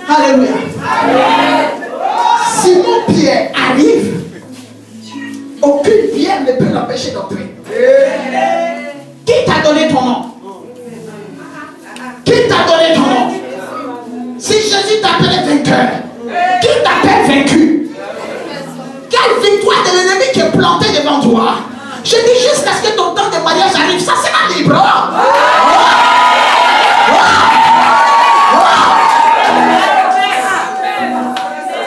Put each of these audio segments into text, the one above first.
Alléluia. Simon Pierre arrive, aucune pierre ne peut l'empêcher d'entrer. Qui t'a donné ton nom? Qui t'a donné ton nom? Si Jésus t'appelait vainqueur, qui t'appelle vaincu? Quelle victoire de l'ennemi qui est plantée devant toi? Je dis jusqu'à ce que ton temps de mariage arrive, ça sera libre.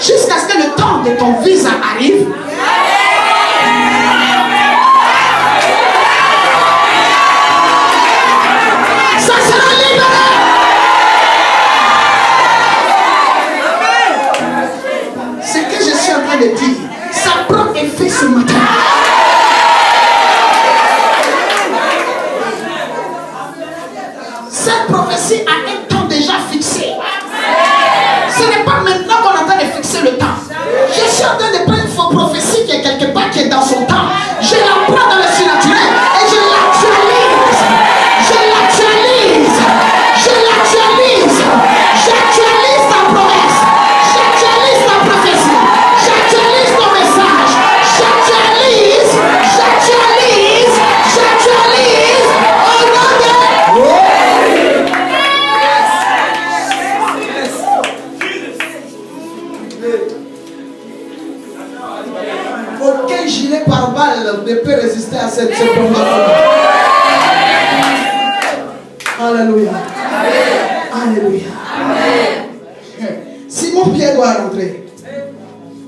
Jusqu'à ce que le temps de ton visa arrive. Ça sera libéré. Ce que je suis en train de dire, ça prend effet ce matin. Cette prophétie a un temps déjà fixé. Ce n'est pas maintenant qu'on est en train de fixer le temps. Je suis en train de prendre une fausse prophétie qui est quelque part, qui est dans son temps. Je la prends dans le surnaturel et je l'actualise. Je l'actualise. Je l'actualise. J'actualise ta promesse. J'actualise ta prophétie. J'actualise ton message. J'actualise. J'actualise. J'actualise. Au nom de... Aucun gilet pare-balles ne peut résister à cette seconde. Alléluia. Alléluia. Simon Pierre doit rentrer.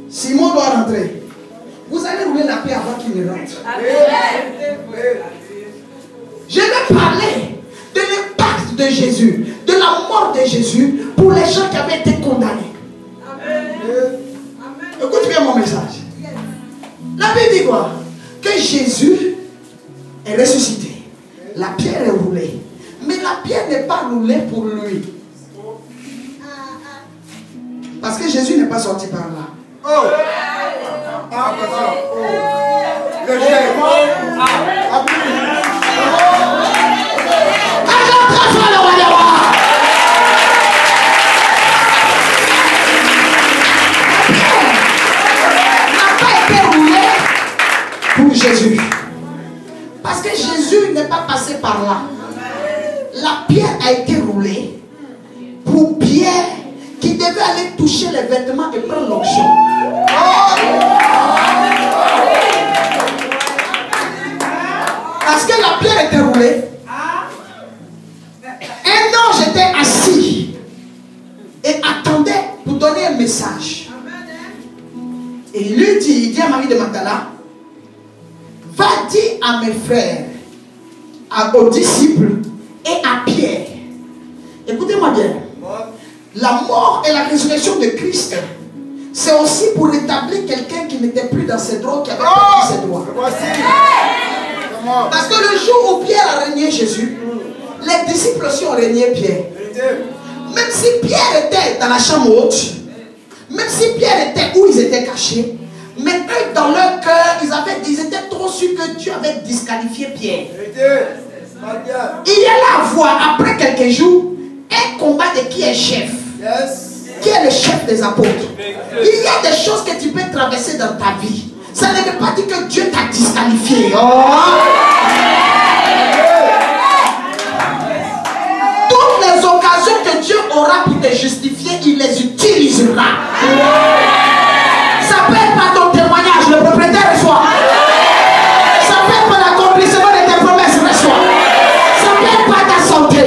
Simon doit rentrer. Vous allez rouler la paix avant qu'il ne rentre. Je vais parler de l'impact de Jésus, de la mort de Jésus pour les gens qui avaient été condamnés. Écoute bien mon message. La Bible dit quoi? Que Jésus est ressuscité. La pierre est roulée. Mais la pierre n'est pas roulée pour lui. Parce que Jésus n'est pas sorti par là. Oh! Le jet. Jésus. Parce que Jésus n'est pas passé par là. La pierre a été roulée pour Pierre qui devait aller toucher les vêtements et prendre l'onction. Parce que la pierre était roulée. Un ange était assis et attendait pour donner un message. Et il lui dit, il dit à Marie de Magdala, va dire à mes frères, aux disciples et à Pierre. Écoutez-moi bien. La mort et la résurrection de Christ, c'est aussi pour rétablir quelqu'un qui n'était plus dans ses droits, qui avait perdu ses droits. Parce que le jour où Pierre a régné Jésus, les disciples aussi ont régné Pierre. Même si Pierre était dans la chambre haute, même si Pierre était où ils étaient cachés, mais eux, dans leur cœur, ils étaient trop sûrs que Dieu avait disqualifié Pierre. Il y a là à voir, après quelques jours, un combat de qui est chef. Qui est le chef des apôtres. Il y a des choses que tu peux traverser dans ta vie. Ça ne veut pas dire que Dieu t'a disqualifié. Toutes les occasions que Dieu aura pour te justifier, il les utilisera. Ça peut être par ton témoignage, le propriétaire reçoit. Ça peut être par l'accomplissement de tes promesses, reçoit. Ça peut être par ta santé.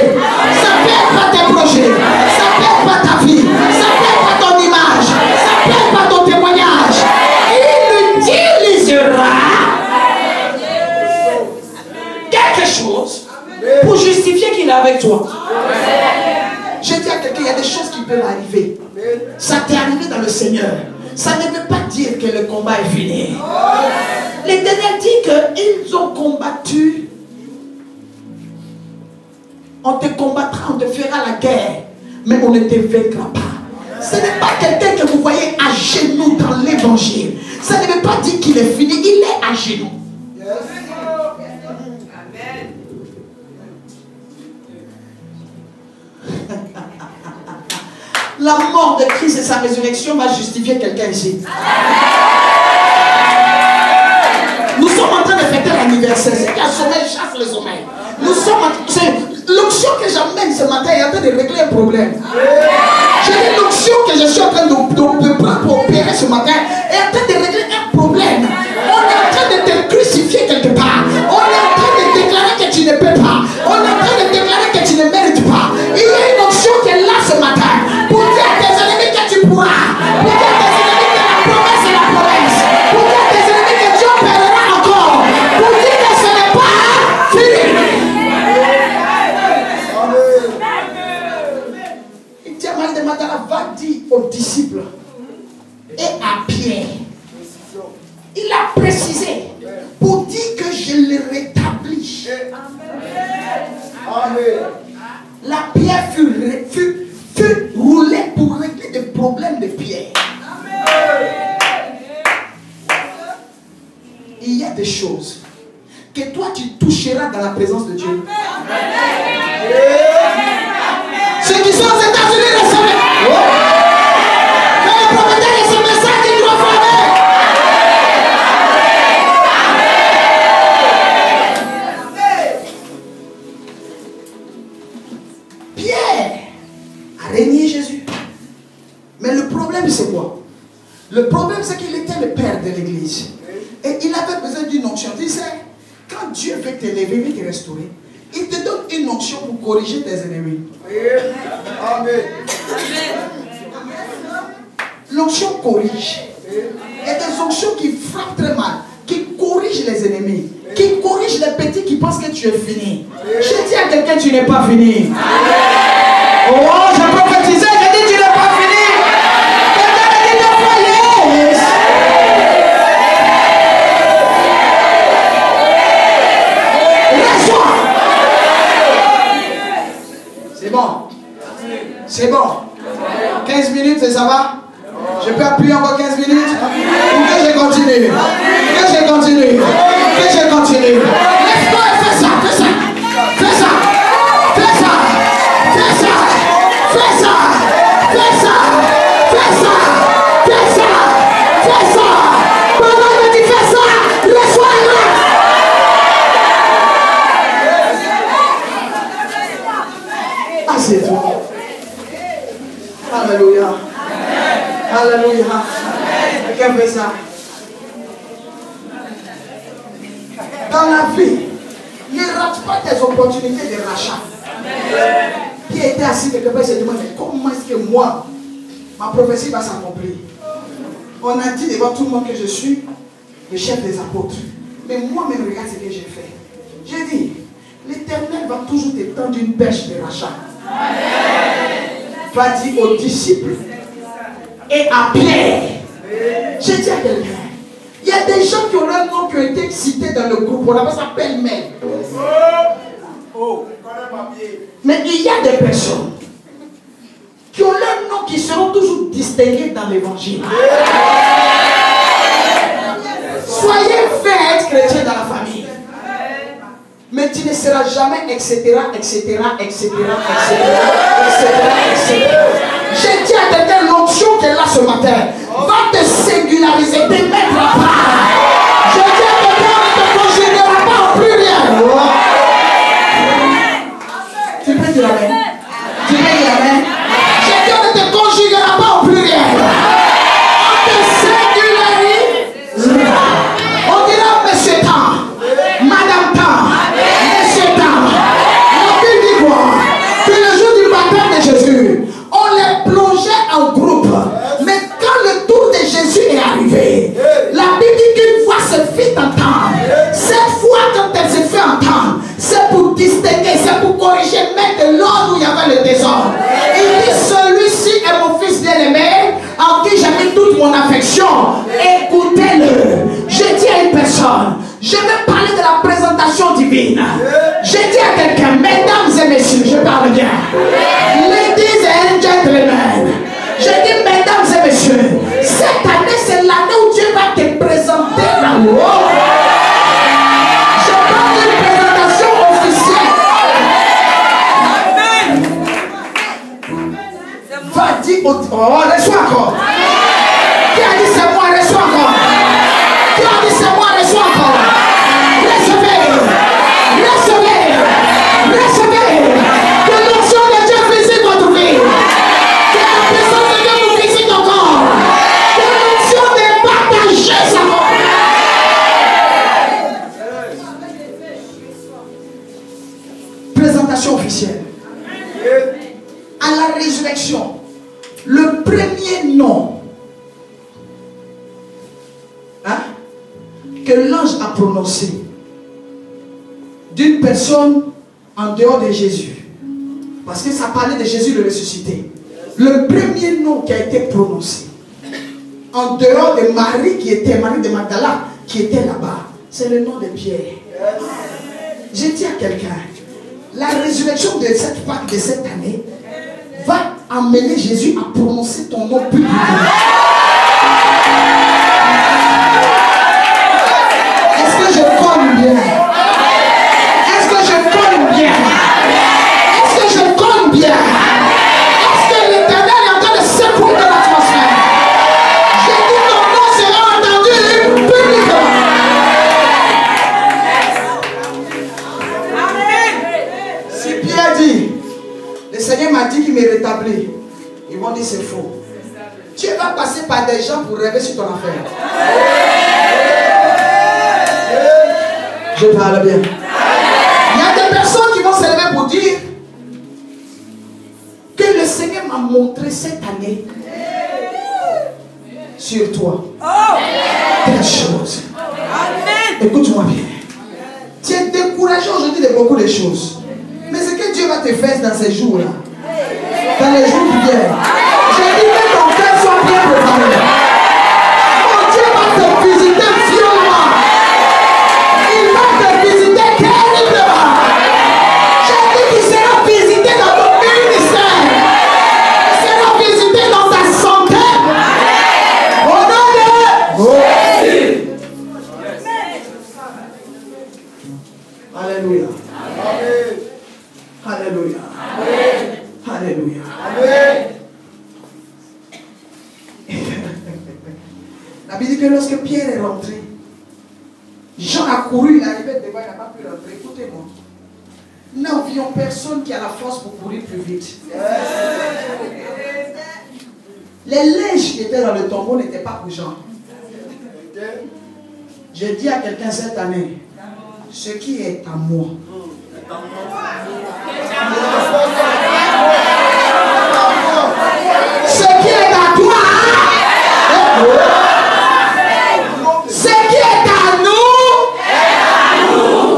Ça peut être par tes projets. Ça peut être par ta vie. Ça peut être par ton image. Ça peut être par ton témoignage. Il utilisera quelque chose pour justifier qu'il est avec toi. Je dis à quelqu'un, il y a des choses qui peuvent arriver. Ça t'est arrivé dans le Seigneur. Ça ne veut pas dire que le combat est fini. L'Éternel dit qu'ils ont combattu. On te combattra, on te fera la guerre, mais on ne te vaincra pas. Ce n'est pas quelqu'un que vous voyez à genoux dans l'évangile. Ça ne veut pas dire qu'il est fini, il est à genoux. la mort de Christ et sa résurrection va justifier quelqu'un ici. Nous sommes en train de fêter l'anniversaire. C'est qui a sommeil chasse le sommeil. Nous sommes l'onction que j'amène ce matin est en train de régler un problème. J'ai dit l'onction que je suis en train de prendre pour opérer ce matin est en train de régler un problème. On est en train de te crucifier quelque part. On est en train de déclarer que tu ne peux pas. On est en train de déclarer que tu ne mérites pas. Il y a une onction qui est là ce matin pour dire à tes ennemis que tu pourras. Pour dire à tes ennemis que la promesse est la promesse. Pour dire à tes ennemis que Dieu opérera encore. Pour dire que ce n'est pas fini. Il dit à Marie de Magdala, va dire aux disciples et à Pierre. Il a précisé pour dire que je le rétablis. Amen. La pierre fut roulée pour régler des problèmes de pierre. Il y a des choses que toi tu toucheras dans la présence de Dieu. Ceux qui sont aux États-Unis, recevez. Mais le prophète de ce message qui doit frapper. Pierre a régné Jésus. Mais le problème c'est quoi? Le problème c'est qu'il était le père de l'église. Et il avait besoin d'une onction. Tu sais, quand Dieu veut t'élever, veut te restaurer, il te donne une onction pour corriger tes ennemis. Amen. L'onction corrige. Il y a des onctions qui frappent très mal, qui corrigent les ennemis, qui corrigent les petits qui pensent que tu es fini. Je dis à quelqu'un, tu n'es pas fini. Oh, j'ai prophétisé, j'ai dit, tu n'es pas fini. Quelqu'un me dit deux fois yes. Reçois. C'est bon. C'est bon. 15 minutes et ça va? Je peux appuyer encore 15 minutes? Ou que je continue? Que je continue? Que je continue? Lève-toi et fais ça, fais ça. Fais ça. Fais ça. Fais ça. Fais ça. Fais ça. Fais ça. Fais ça. Fais ça. Pendant que tu fais ça, reçois le reste. Assieds-toi. Alléluia. Alléluia. Quelqu'un fait ça. Dans la vie, ne rate pas tes opportunités de rachat. Qui était assis quelque part et se demande, mais comment est-ce que moi, ma prophétie va s'accomplir? On a dit devant tout le monde que je suis le chef des apôtres. Mais moi-même, regarde ce que j'ai fait. J'ai dit, l'Éternel va toujours te tendre une perche de rachat. Va dire aux disciples et à Pierre. J'ai dit à quelqu'un, il y a des gens qui ont leur nom qui ont été cités dans le groupe, on appelle ça pêle-mêle. Mais il y a des personnes qui ont leur nom qui seront toujours distingués dans l'évangile. Soyez fait être chrétien dans la famille. Mais tu ne seras jamais, etc., etc., etc., etc., etc., etc. J'ai dit à quelqu'un, l'onction qui est là ce matin va te singulariser, te mettre à part. Je dis à quelqu'un, on ne te considérera pas en pluriel. Tu peux dire amen? Tu peux dire amen? J'ai dit, on ne te conjuguera pas en pluriel. On te singularisera. On dira monsieur Tant, madame Tant, monsieur Tant. La Bible dit quoi? Que le jour du baptême de Jésus, on les plongeait en groupe. Mais quand le tour de Jésus est arrivé, la Bible dit qu'une voix se fit entendre. Cette fois, quand elle se fait entendre, c'est pour distinguer, c'est pour corriger, mettre de l'ordre où il y avait le désordre. Il dit, celui-ci est mon fils bien-aimé, en qui j'ai mis toute mon affection. Écoutez-le. Je dis à une personne, je vais parler de la présentation divine. Je dis à quelqu'un, mesdames et messieurs, je parle bien. Ladies and gentlemen, je dis mesdames et messieurs, cette année c'est l'année où Dieu va te présenter là-haut. Je parle d'une présentation officielle. Va dire au... Oh, reçois encore. Qui a dit c'est moi, reçois encore. Qui a dit c'est moi, reçois encore. Recevez. Recevez. Recevez. Que l'onction de Dieu visite votre vie. Que la présence de Dieu vous visite encore. Que l'onction de partager sa mort. Présentation officielle. À la résurrection, le premier nom que l'ange a prononcé d'une personne en dehors de Jésus, parce que ça parlait de Jésus le ressuscité, le premier nom qui a été prononcé en dehors de Marie qui était, Marie de Magdala qui était là-bas, c'est le nom de Pierre. J'ai dit à quelqu'un, la résurrection de cette Pâque de cette année va amener Jésus à prononcer ton nom publiquement. Est-ce que je colle bien? Est-ce que je colle bien? Est-ce que je colle bien? Est-ce que l'Éternel est en train de secouer de l'atmosphère? J'ai dit ton nom sera entendu publiquement. Si Pierre dit, le Seigneur m'a dit qu'il me rétablit, ils vont dire c'est faux. Tu vas passer par des gens pour rêver sur ton affaire. Je parle bien. Il y a des personnes qui vont se lever pour dire que le Seigneur m'a montré cette année sur toi telle chose. Écoute-moi bien. Tu es découragé aujourd'hui de beaucoup de choses. Mais ce que Dieu va te faire dans ces jours-là, dans les jours qui viennent, j'ai dit que ton cœur soit bien préparé. Mon Dieu va te visiter violemment. Il va te visiter terriblement. J'ai dit qu'il sera visité dans ton ministère. Il sera visité dans ta santé. Au nom de Jésus. Alléluia. Alléluia. Alléluia. La Bible dit que lorsque Pierre est rentré, Jean a couru, il est arrivé devant, il n'a pas pu rentrer. Écoutez-moi. Nous n'avions personne qui a la force pour courir plus vite. Les linges qui étaient dans le tombeau n'étaient pas pour Jean. Je dis à quelqu'un cette année, ce qui est à moi, ce qui est à toi, ce qui est à nous,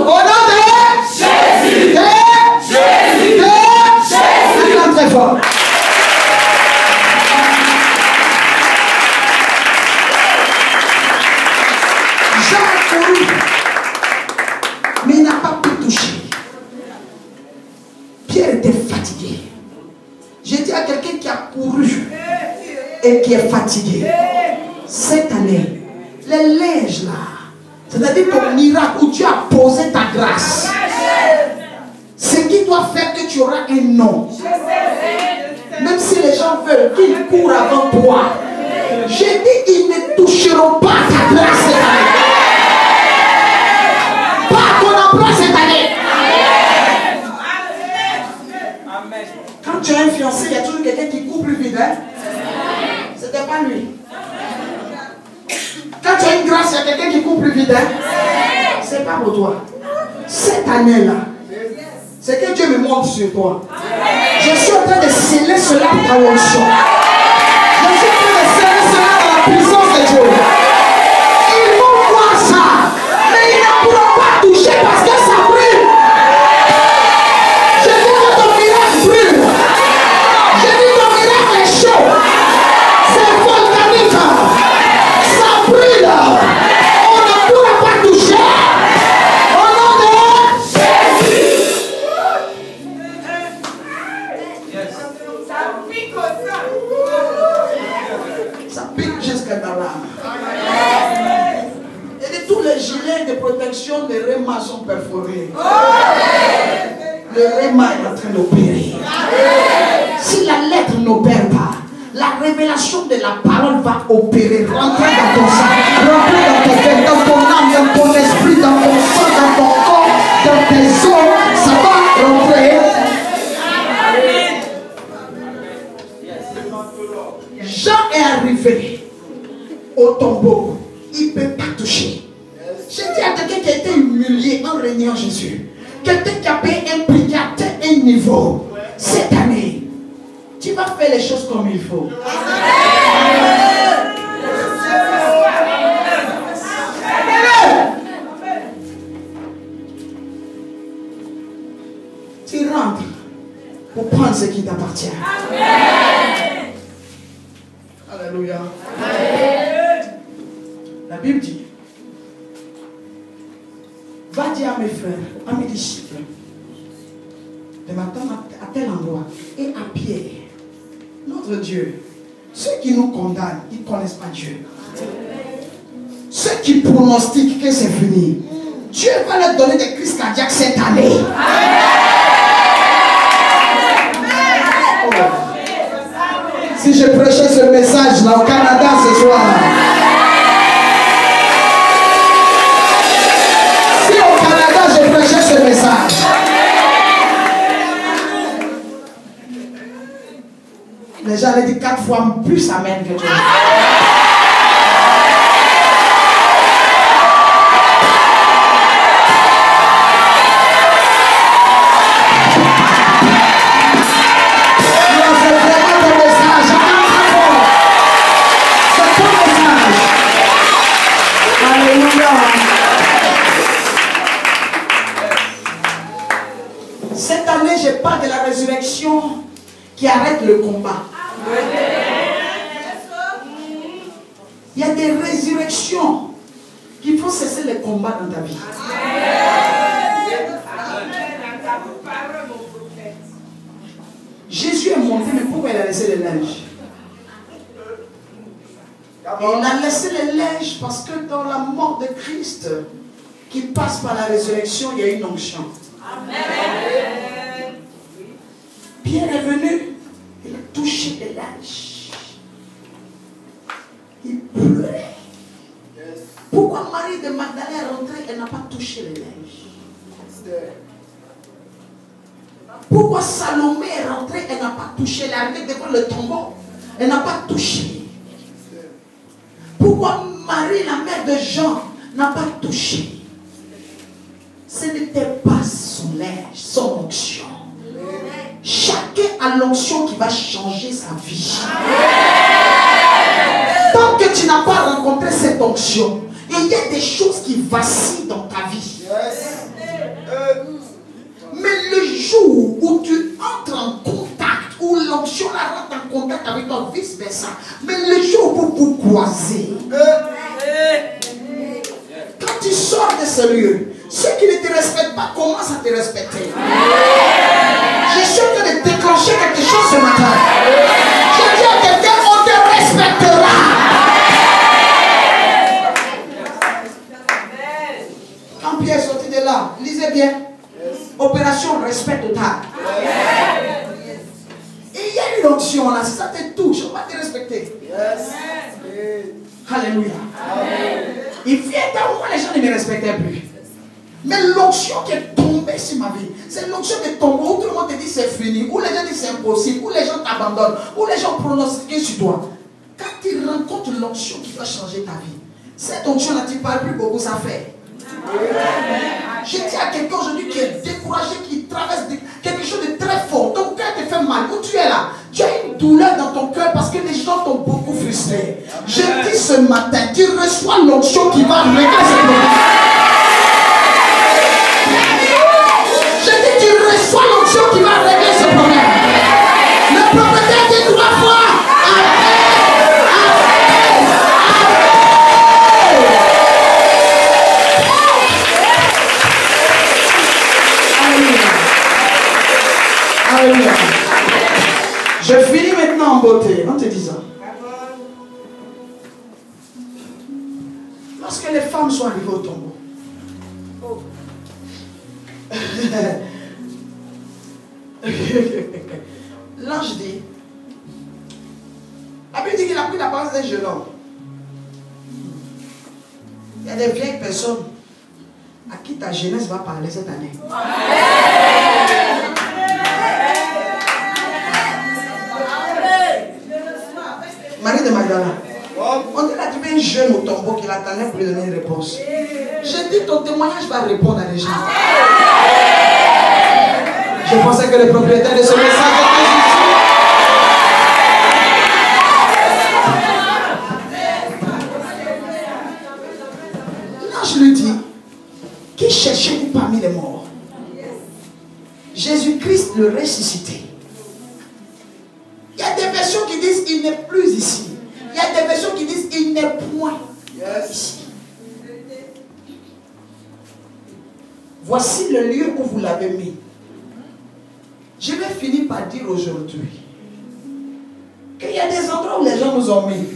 au nom de Jésus, Jésus, très fort. Jean a couru, mais il n'a pas pu toucher. Pierre était fatigué. J'ai dit à quelqu'un qui a couru et qui est fatigué, cette année, les linges là, c'est-à-dire ton miracle où tu as posé ta grâce, ce qui doit faire que tu auras un nom. Même si les gens veulent qu'ils courent avant toi, j'ai dit ils ne toucheront pas ta grâce cette année. Pas ton emploi cette année. Quand tu as un fiancé, il y a toujours quelqu'un qui court plus vite. Hein? C'était pas lui. Quand tu as une grâce, il y a quelqu'un qui court plus vite. Hein? C'est pas pour toi. Cette année-là, c'est que Dieu me montre sur toi. Je suis en train de sceller cela pour ta onction. Je suis en train de sceller cela dans la puissance de Dieu. Ils vont voir ça, mais ils ne pourront pas toucher parce que ça brûle. Je dis que ton miracle brûle. Je dis que ton miracle est chaud. C'est volcanique. Ça brûle. On ne pourra pas toucher. Au nom de Jésus. Ça pique jusqu'à dans l'âme. Et de tous les gilets de protection, les rémas sont perforés. Le réma est en train d'opérer. Si la lettre n'opère pas. La révélation de la parole va opérer, rentrer dans ton sang, rentrer dans ton cœur, dans ton âme, dans ton esprit, dans ton sang, dans ton corps, dans tes os. Ça va rentrer. Jean est arrivé au tombeau. Il ne peut pas toucher. J'ai dit à quelqu'un qui a été humilié en régnant Jésus. Quelqu'un qui a payé un prix, qui a atteint un niveau. Cette année, tu vas faire les choses comme il faut. Tu rentres pour prendre ce qui t'appartient. Alléluia. La Bible dit, va dire à mes frères, à mes disciples, de m'attendre à tel endroit et à Pierre, notre Dieu. Ceux qui nous condamnent, ils ne connaissent pas Dieu. Ceux qui pronostiquent que c'est fini, Dieu va leur donner des crises cardiaques cette année. Oh. Si je prêchais ce message là au Canada ce soir, si au Canada je prêchais ce message, les gens allaient dire 4 fois plus amen que Dieu. C'est vraiment ton message. C'est ton message. Alléluia. Cette année, je parle de la résurrection qui arrête le combat. Il y a des résurrections qui font cesser les combats dans ta vie. Jésus est monté, mais pourquoi il a laissé les linges? Il a laissé les linges parce que dans la mort de Christ, qui passe par la résurrection, il y a une onction. Pierre est venu, il a touché les linges. Il pleurait. Pourquoi Marie de Magdalene est rentrée, elle n'a pas touché les linges? Pourquoi Salomé est rentrée, elle n'a pas touché? Elle est arrivée devant le tombeau, elle n'a pas touché. Pourquoi Marie, la mère de Jean, n'a pas touché? Ce n'était pas son linge, son onction. Chacun a l'onction qui va changer sa vie. Tant que tu n'as pas rencontré cette onction, il y a des choses qui vacillent dans ta vie. Mais le jour où tu entres en contact, où l'onction rentre en contact avec toi, vice versa, mais le jour où vous croisez, quand tu sors de ce lieu, ceux qui ne te respectent pas commencent à te respecter. Je suis en train de déclencher quelque chose ce matin. Je dis à quelqu'un, on te respectera. Quand Pierre est sorti de là, lisez bien. Opération respect total. Et il y a une onction là, si ça te touche, on va te respecter. Alléluia. Il vient d'un moment, les gens ne me respectaient plus. Mais l'onction qui est tombée sur ma vie, c'est l'onction qui est tombée où tout le monde te dit c'est fini, où les gens disent c'est impossible, où les gens t'abandonnent, où les gens pronostiquent sur toi. Quand tu rencontres l'onction qui va changer ta vie, cette onction-là, tu ne parles plus beaucoup, ça fait. Je dis à quelqu'un aujourd'hui qui est découragé, qui traverse quelque chose de très fort. Ton cœur te fait mal. Où tu es là, tu as une douleur dans ton cœur parce que les gens t'ont beaucoup frustré. Je dis ce matin, tu reçois l'onction qui va régler ce problème. Je dis, tu reçois l'onction qui va régler ce problème. Le prophète dit 3 fois. Alléluia. Je finis maintenant en beauté, en te disant. Lorsque les femmes sont arrivées au tombeau, l'ange dit, Bible dit qu'il a pris l'apparence d'un jeune homme. Il y a des vieilles personnes à qui ta jeunesse va parler cette année. Marie de Magdala. On dit qu'il a trouvé un jeune au tombeau qui l'attendait pour lui donner une réponse. J'ai dit ton témoignage va répondre à des gens. Je pensais que le propriétaire de ce message était Jésus. L'ange lui dit, qui cherchez-vous parmi les morts? Jésus-Christ le ressuscité. Il y a des versions qui disent il n'est plus ici. Il y a des versions qui disent il n'est point ici. Voici le lieu où vous l'avez mis. Je vais finir par dire aujourd'hui qu'il y a des endroits où les gens nous ont mis.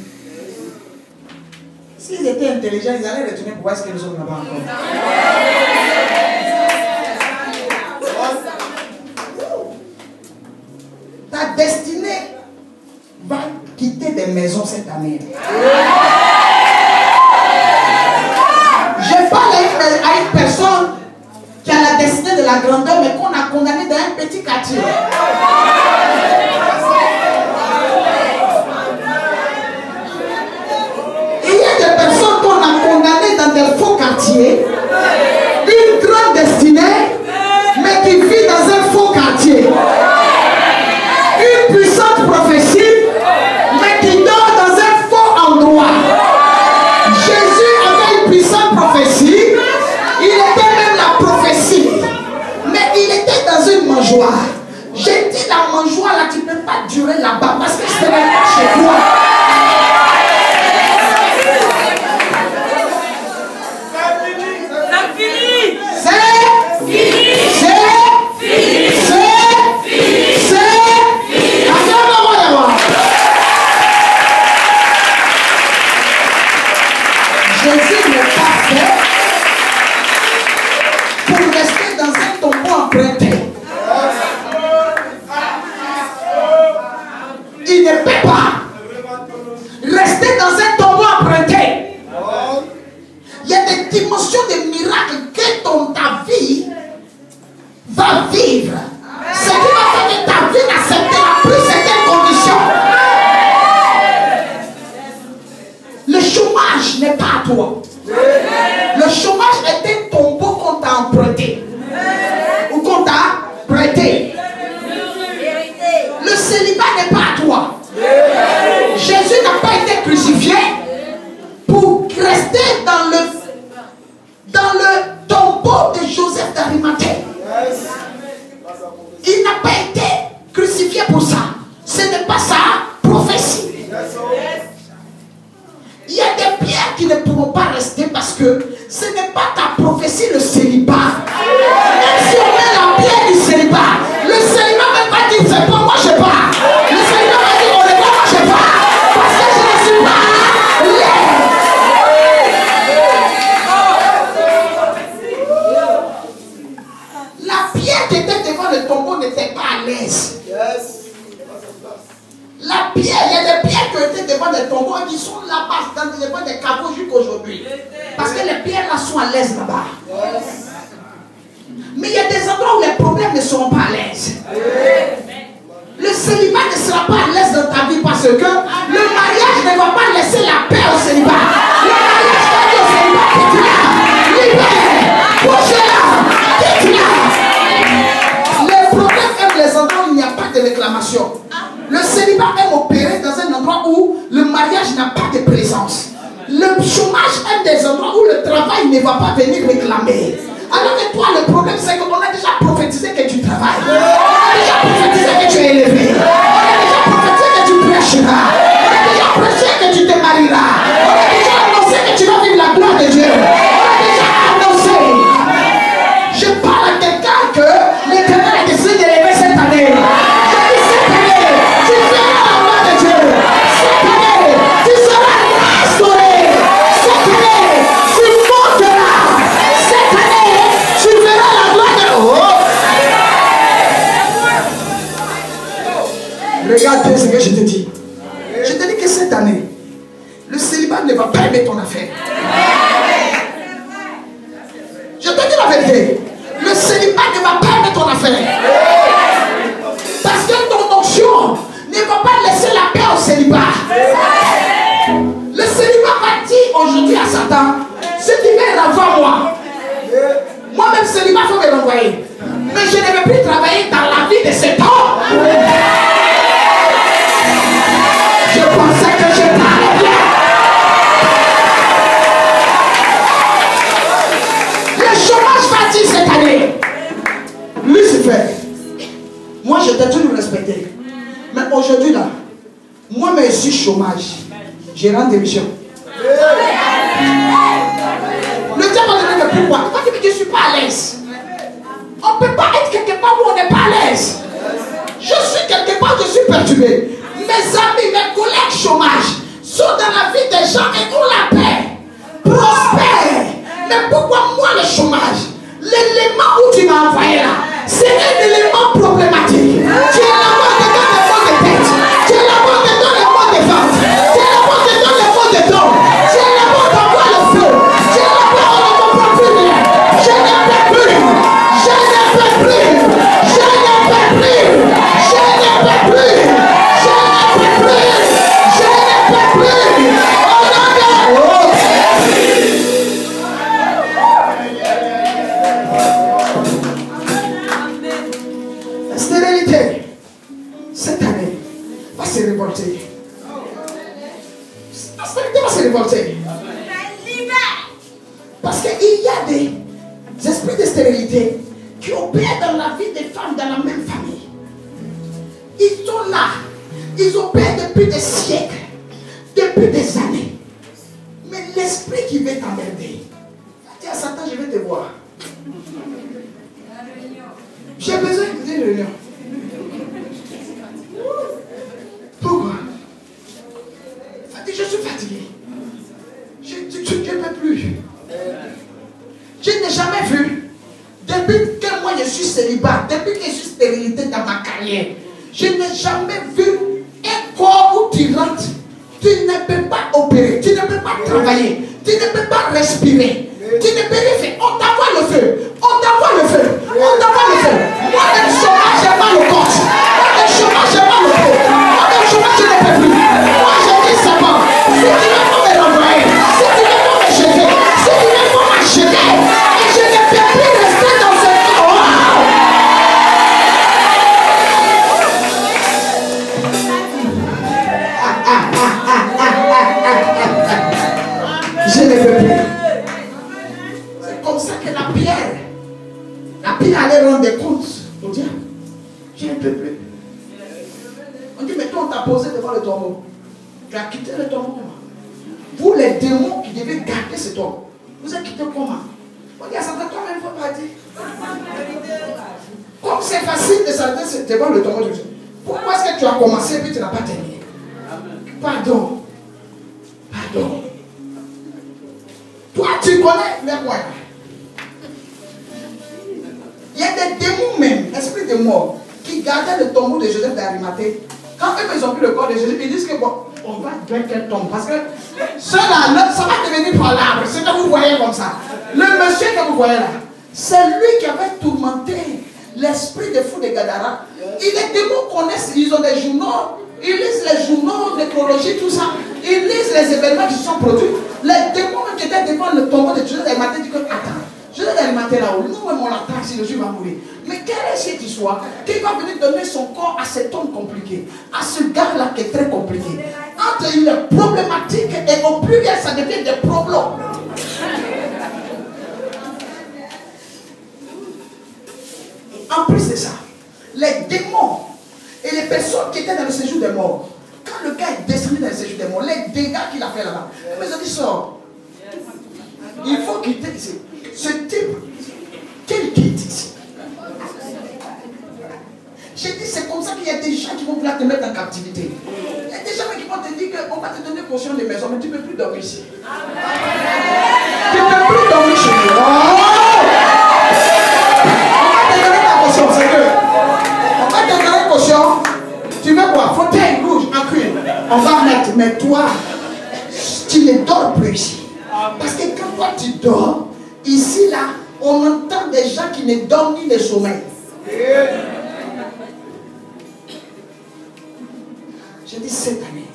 S'ils étaient intelligents, ils allaient retourner pour voir ce que nous sommes là-bas encore. Ta destinée va quitter des maisons cette année. Je parle à une personne qui a la destinée de la grandeur, mais qu'on a condamné dans un petit quartier. Il y a des personnes qu'on a condamnées dans des faux quartiers, une grande destinée, mais qui vit dans un faux quartier. Une puissante prophétie, mais qui dort dans un faux endroit. Jésus avait une puissante prophétie, il était même la prophétie, mais il était dans une mangeoire. J'ai dit la mangeoire là, tu ne peux pas durer là-bas parce que ce n'est pas chez toi. Il ne peut pas rester dans un tombeau emprunté. Il y a des dimensions de miracles que ta vie va vivre. Ce qui va faire que ta vie n'acceptera plus certaines conditions. Le chômage n'est pas à toi. Le chômage est un tombeau qu'on t'a emprunté ou qu'on t'a prêté. Le célibat n'est pas à toi. Jésus n'a pas été crucifié pour rester dans le tombeau de Joseph d'Arimathée. Il n'a pas été crucifié pour ça. Ce n'est pas sa prophétie. Il y a des pierres qui ne pourront pas rester parce que ce n'est pas ta prophétie, le célibat. Même si on met la pierre du célibat, le célibat ne va pas dire c'est pas moi je pars. Le célibat va dire on n'est pas moi je pars. Parce que je ne suis pas laid. La pierre qui était devant le tombeau n'était pas à l'aise. La pierre, il y a des pierres qui étaient devant des tombeaux et qui sont là-bas dans des caveaux jusqu'aujourd'hui. Parce que les pierres là sont à l'aise là-bas. Mais il y a des endroits où les problèmes ne seront pas à l'aise. Le célibat ne sera pas à l'aise dans ta vie parce que le mariage ne va pas laisser la paix au célibat. Le mariage va dire au célibat, quitte-la, libère, bouge-la, quitte-la. Les problèmes aiment les endroits où il n'y a pas de réclamation. Le célibat aime opérer dans un endroit où le mariage n'a pas de présence. Le chômage aime des endroits où le travail ne va pas venir réclamer. Alors que toi, le problème, c'est qu'on a déjà prophétisé que tu travailles. On a déjà prophétisé que tu es élevé. On a déjà prophétisé que tu prêcheras. On a déjà prêché que tu te marieras. On a déjà annoncé que tu vas vivre la gloire de Dieu. On a déjà annoncé. Je parle à quelqu'un que l'Éternel a décidé d'élever cette année. Regarde ce que je te dis. Je te dis que cette ne va pas aimer ton affaire. Je te dis la vérité. Le célibat ne va pas aimer ton affaire. Parce que ton onction ne va pas laisser la paix au célibat. Le célibat va dire aujourd'hui à Satan, ce qui vient renvoie-moi. Moi-même, célibat, il faut me renvoyer. Mais je ne vais plus travailler dans la vie de cet homme. Je pensais que je parlais bien. Le chômage va dire cette année. Lucifer, moi je t'ai toujours respecté. Mais aujourd'hui là, moi-même je suis chômage. Je rends démission. Le diable va te dire pourquoi? Il va dire que je ne suis pas à l'aise. On ne peut pas être quelque part où on n'est pas à l'aise. Je suis quelque part, je suis perturbé. Mes amis, mes collègues chômage sont dans la vie des gens et ont la paix, prospèrent. Mais pourquoi moi le chômage? L'élément où tu m'as envoyé là, c'est un élément problématique. Tu es là-bas dedans les mots de tête. Tu es là-bas dedans les mots de vente. Tu es là-bas dedans les mots de don. Tu es là-bas d'envoyer le feu. Tu es là-bas, on ne comprend plus rien. Je ne peux plus. Je ne peux plus. Je ne peux plus. Je ne peux plus. Je ne peux plus. Je ne peux plus. Oh non, non. La stérilité, cette année, va se révolter. La stérilité va se révolter. Parce qu'il y a des esprits de stérilité qui opèrent dans la vie des femmes dans la même famille. Ils sont là. Ils opèrent depuis des siècles, depuis des années. Mais l'esprit qui veut t'emmerder, dis à Satan, je vais te voir. J'ai besoin d'une réunion. Pourquoi? Je suis fatigué. Je ne peux plus. Je n'ai jamais vu, depuis que moi je suis célibat, depuis que je suis stérilité dans ma carrière, je n'ai jamais vu un corps où tu rentres, tu ne peux pas opérer, tu ne peux pas travailler, tu ne peux pas respirer, tu ne peux rien faire. On t'envoie le feu, on t'envoie le feu, on t'envoie le feu. Moi, le chômage, j'ai mal au corps. Moi, le chômage, j'ai mal au corps. Moi, le chômage, je ne peux plus. Moi, je dis c'est bon. Si tu veux pas me renvoyer, si tu veux pas me jeter, si tu veux pas m'acheter, et je ne peux plus rester dans ce corps. Je ne peux plus. C'est comme ça que la pierre allait rendre des comptes au diable. Je ne peux plus. On dit, mais toi, on t'a posé devant le tombeau. Tu as quitté le tombeau. Vous, les démons qui devaient garder ce tombeau, vous êtes quittés comment? On dit à Satan, toi-même, il faut partir. Comme c'est facile de s'arrêter devant le tombeau de Dieu, pourquoi est-ce que tu as commencé et puis tu n'as pas terminé? Pardon. Pardon. Toi, tu connais les moyens. Il y a des démons même, esprits de mort, qui gardaient le tombeau de Joseph d'Arimathée. Quand eux, ils ont pris le corps de Jésus, ils disent que bon, on va bien qu'elle tombe. Parce que cela, ça va devenir par l'arbre. C'est que vous voyez comme ça. Le monsieur que vous voyez là, c'est lui qui avait tourmenté l'esprit de fou de Gadara. Et les démons connaissent, ils ont des journaux. Ils lisent les journaux, l'écologie, tout ça. Ils lisent les événements qui se sont produits. Les démons qui étaient devant le tombeau de Joseph d'Arimathée disent que attends, Joseph d'Arimathée là-haut, nous-mêmes on l'attend si le Dieu va mourir. Mais quelle est cette histoire qui va venir donner son corps à cet homme compliqué, à ce gars-là qui est très compliqué? Entre une problématique et au pluriel, ça devient des problèmes. En plus de ça, les démons et les personnes qui étaient dans le séjour des morts, quand le gars est descendu dans le séjour des morts, les dégâts qu'il a fait là-bas, ils ont dit sort. Il faut quitter ici. Ce type, quel quitte ici? J'ai dit, c'est comme ça qu'il y a des gens qui vont vouloir te mettre en captivité. Il y a des gens qui vont te dire qu'on va te donner caution de maison, mais tu ne peux plus dormir ici. Tu ne peux plus dormir chez nous. On va te donner ta caution, c'est que. On va te donner caution. Tu veux quoi? Fauteuil rouge en cuir. On va mettre, mais toi, Tu ne dors plus ici. Parce que quand toi tu dors, ici là, on entend des gens qui ne dorment ni le sommeil. J'ai dit cette année.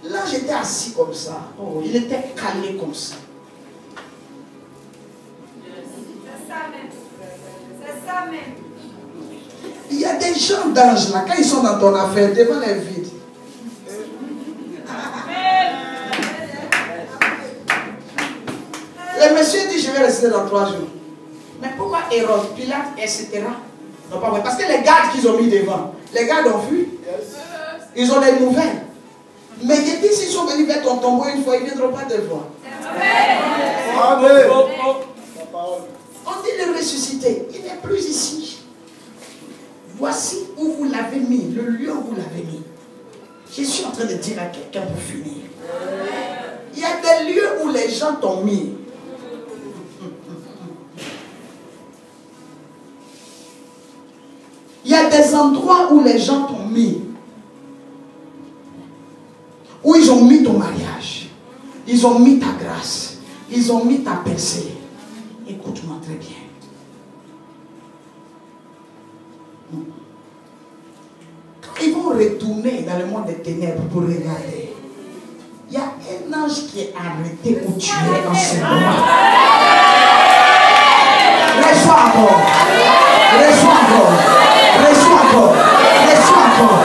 Là, j'étais assis comme ça. Oh, il était calé comme ça. C'est ça même. C'est ça même. Il y a des gens d'ange là, quand ils sont dans ton affaire, devant les vides. Le monsieur dit, je vais rester dans 3 jours. Mais pourquoi Hérode, Pilate, etc. Non, pas vrai. Parce que les gardes qu'ils ont mis devant, les gardes ont vu. Ils ont des nouvelles. Mais il dit, s'ils sont venus vers ton tombeau une fois, ils ne viendront pas te voir. Amen. On dit le ressuscité, il n'est plus ici. Voici où vous l'avez mis, le lieu où vous l'avez mis. Je suis en train de dire à quelqu'un pour finir. Il y a des lieux où les gens t'ont mis. Il y a des endroits où les gens t'ont mis. Où ils ont mis ton mariage. Ils ont mis ta grâce. Ils ont mis ta percée. Écoute-moi très bien. Quand ils vont retourner dans le monde des ténèbres pour regarder, il y a un ange qui est arrêté où tu es en ce moment. Reçois encore. Reçois encore. Reçois encore. Reçois encore.